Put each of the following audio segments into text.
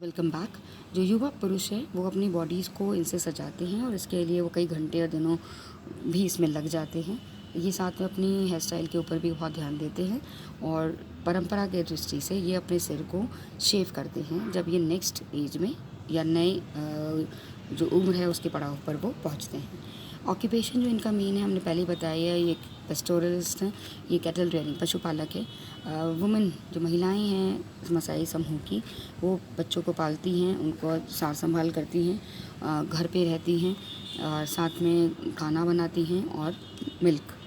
Welcome back. जो युवा पुरुष है वो अपनी बॉडीज़ को इनसे सजाते हैं और इसके लिए वो कई घंटे और दिनों भी इसमें लग जाते हैं। ये साथ में अपनी हेयर स्टाइल के ऊपर भी बहुत ध्यान देते हैं और परंपरा के दृष्टि से ये अपने सिर को शेव करते हैं जब ये नेक्स्ट एज में या नए जो उम्र है उसके पड़ाव पर वो पहुंचते हैं। ऑक्यूपेशन जो इनका मेन है हमने पहले ही बताया है, ये पेस्टोरलिस्ट हैं, ये कैटल रेयरिंग पशुपालक है। वुमेन जो महिलाएं हैं मसाई समूह की, वो बच्चों को पालती हैं, उनको सार संभाल करती हैं, घर पे रहती हैं और साथ में खाना बनाती हैं और मिल्क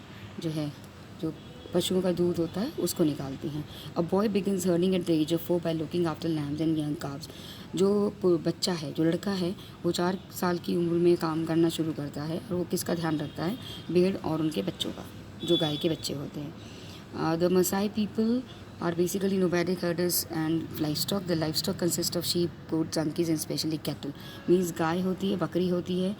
जो है, जो पशुओं का दूध होता है उसको निकालती हैं। A boy begins earning at the age of 4 by looking after lambs and young calves. जो बच्चा है, जो लड़का है, वो 4 साल की उम्र में काम करना शुरू करता है और वो किसका ध्यान रखता है? भेड़ और उनके बच्चों का, जो गाय के बच्चे होते हैं। The Maasai people are basically nomadic herders and livestock. The livestock consist of sheep, goats, donkeys and especially cattle. Means गाय होती है, बकरी होती है,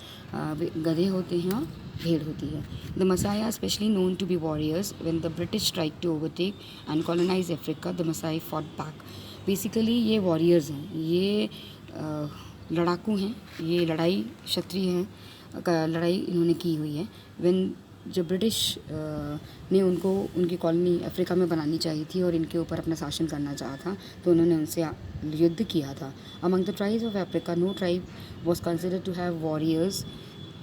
गधे होते हैं और भेड़ होती है. The Maasai are especially known to be warriors. When the British tried to overtake and colonize Africa, the Maasai fought back. Basically ये warriors हैं, ये लड़ाकू हैं, ये लड़ाई क्षत्रिय हैं, लड़ाई इन्होंने की हुई है। When जब ब्रिटिश ने उनको उनकी कॉलोनी अफ्रीका में बनानी चाहिए थी और इनके ऊपर अपना शासन करना चाहा था, तो उन्होंने उनसे युद्ध किया था। Among the tribes of Africa no tribe was considered to have warriors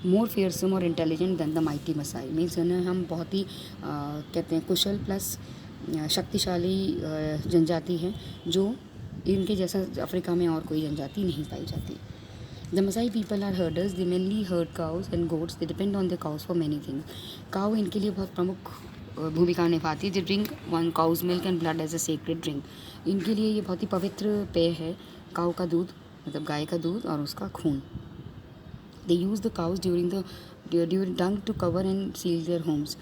more fearsome और intelligent than the mighty Maasai. Means उन्हें हम बहुत ही कहते हैं कुशल प्लस शक्तिशाली जनजाति है, जो इनके जैसा अफ्रीका में और कोई जनजाति नहीं पाई जाती। The Maasai people are herders. They mainly herd cows and goats. They depend on the cows for many things. Cow इनके लिए बहुत प्रमुख भूमिका निभाती है। They drink one cow's milk and blood as a sacred drink. इनके लिए ये बहुत ही पवित्र पेय है, काऊ का दूध, मतलब गाय का दूध और उसका खून। They use the cows during dung to cover and seal their homes.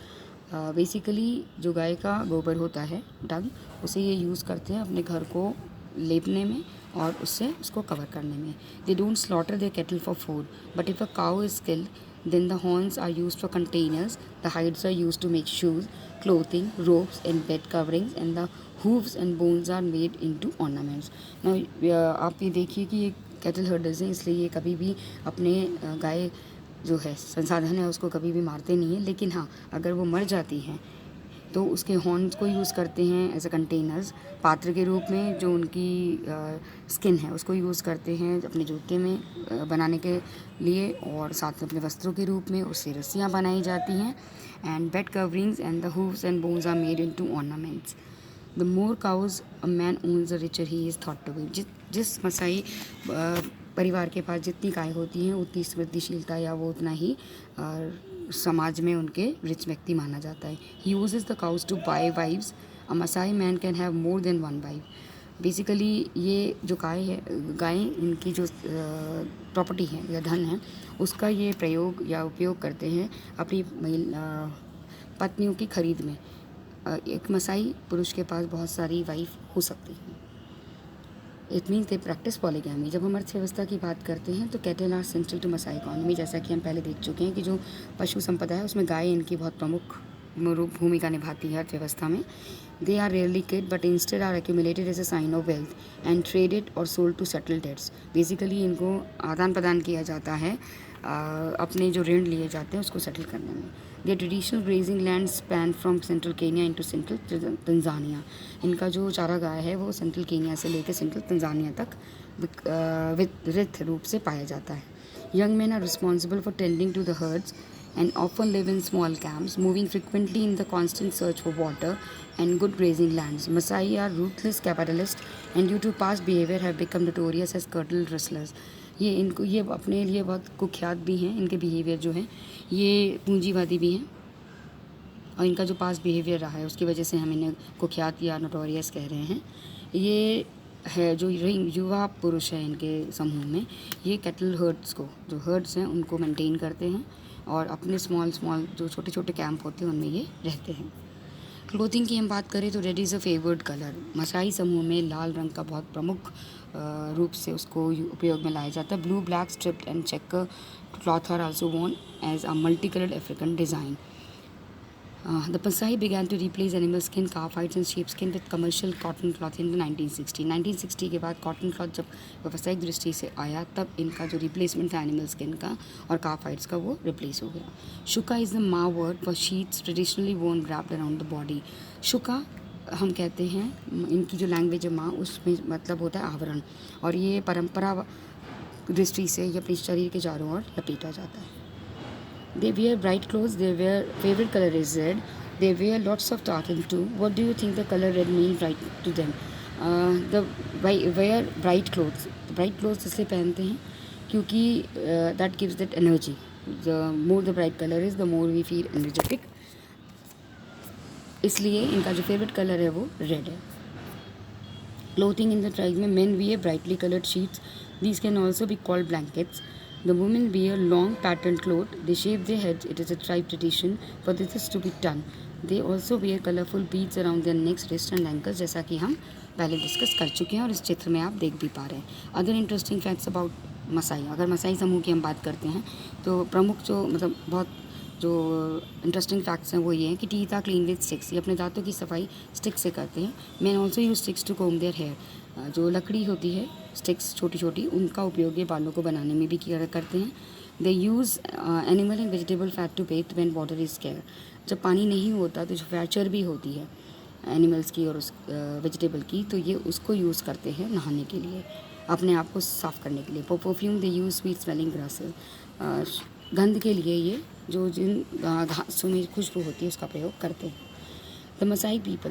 Basically जो गाय का गोबर होता है, डंग, उसे ये यूज़ करते हैं अपने घर को लेपने में और उससे उसको कवर करने में। They don't slaughter their cattle for food, but if a cow is killed then the horns are used for containers, the hides are used to make shoes, clothing, ropes and bed coverings and the hooves and bones are made into ornaments. आप ये देखिए कि ये cattle herders हैं, इसलिए ये कभी भी अपने गाय जो है संसाधन है उसको कभी भी मारते नहीं हैं। लेकिन हाँ, अगर वो मर जाती हैं तो उसके हॉर्न्स को यूज़ करते हैं एज अ कंटेनर्स, पात्र के रूप में। जो उनकी स्किन है उसको यूज़ करते हैं अपने जूते में बनाने के लिए और साथ में अपने वस्त्रों के रूप में उससे रस्सियाँ बनाई जाती हैं। And bed coverings and the hooves and bones are made into ornaments. The more cows a man owns the richer he is thought to be. जिस मसाई परिवार के पास जितनी गाय होती हैं उतनी समृद्धिशीलता या वो उतना ही समाज में उनके रिच व्यक्ति माना जाता है। He uses the cows to buy wives. A Maasai man can have more than one wife. Basically ये जो गाय इनकी जो प्रॉपर्टी है या धन है, उसका ये प्रयोग या उपयोग करते हैं अपनी पत्नियों की खरीद में। एक मसाई पुरुष के पास बहुत सारी वाइफ हो सकती हैं। It means they practise polygamy. जब हम अर्थव्यवस्था की बात करते हैं तो cattle are central to Maasai economy. जैसा कि हम पहले देख चुके हैं कि जो पशु संपदा है उसमें गाय इनकी बहुत प्रमुख भूमिका निभाती है अर्थव्यवस्था में। They are rarely killed but instead are accumulated as a sign of wealth and traded or sold to settle debts. Basically इनको आदान प्रदान किया जाता है अपने जो ऋण लिए जाते हैं उसको सेटल करने में। There traditional grazing land span from central Kenya into central Tanzania. इनका जो चारागाह है वो सेंट्रल केनिया से लेकर सेंट्रल तंजानिया तक विस्तृत रूप से पाया जाता है। Young men are responsible for tending to the herds and often live in small camps, moving frequently in the constant search for water and good grazing lands. Maasai are ruthless capitalists and due to past behavior have become notorious as cattle rustlers. ये अपने लिए बहुत कुख्यात भी हैं। इनके behaviour जो हैं ये पूंजीवादी भी हैं और इनका जो पास्ट बिहेवियर रहा है उसकी वजह से हम इन्हें कुख्यात या नोटोरियस कह रहे हैं। ये है जो युवा पुरुष है इनके समूह में, ये कैटल हर्ड्स को, जो हर्ड्स हैं उनको मेंटेन करते हैं और अपने स्मॉल जो छोटे छोटे कैंप होते हैं उनमें ये रहते हैं। क्लोथिंग की हम बात करें तो red is a favoured colour. Maasai समूह में लाल रंग का बहुत प्रमुख रूप से उसको उपयोग में लाया जाता है। Blue, black, striped and checker cloth are also worn as a multi coloured African design. The Pasai began to replace animal skin, calf hides and sheepskin with commercial cotton cloth in the 1960. 1960 के बाद cotton cloth जब व्यावसायिक दृष्टि से आया तब इनका जो रिप्लेसमेंट था एनिमल स्किन का और काफ हाइड्स का वो रिप्लेस हो गया. शुका इज़ द मा वर्ड फॉर शीट्स ट्रेडिशनली वोन wrapped अराउंड द बॉडी. शुका हम कहते हैं, इनकी जो लैंग्वेज है माँ, उसमें मतलब होता है आवरण, और ये परंपरा दृष्टि से ये अपने शरीर के चारों ओर लपेटा जाता है. They wear bright clothes. Their favorite color is red. They wear lots of tartan too. What do you think the color red means right to them? Wear bright clothes. Bright clothes इसलिए पहनते हैं क्योंकि that gives that energy. The more the bright color is, the more we feel energetic. इसलिए इनका जो favourite colour है वो red है. Clothing in the tribes में men wear brightly colored sheets. These can also be called blankets. The women wear long patterned clothes. They shave their heads. It is a tribe tradition for this is to be done. They also wear colorful beads around their necks, wrists and ankles, जैसा कि हम पहले discuss कर चुके हैं और इस चित्र में आप देख भी पा रहे हैं. Other interesting facts about Maasai. अगर मसाई समूह की हम बात करते हैं तो प्रमुख जो मतलब बहुत जो इंटरेस्टिंग फैक्ट्स हैं वो ये हैं कि teeth are clean with sticks. ये अपने दांतों की सफाई स्टिक से करते हैं. Man also use sticks to comb their hair. जो लकड़ी होती है स्टिक्स छोटी छोटी, उनका उपयोग ये बालों को बनाने में भी किया करते हैं. They use animal and vegetable fat to bathe when water is scarce. जब पानी नहीं होता तो जो फैट चर्बी होती है एनिमल्स की और उस वेजिटेबल की, तो ये उसको यूज़ करते हैं नहाने के लिए, अपने आप को साफ़ करने के लिए. परफ्यूम दे यूज़ स्वीट स्मेलिंग ग्रासेस. गंध के लिए ये जो जिन घासों में खुशबू होती है उसका प्रयोग करते हैं. The Maasai people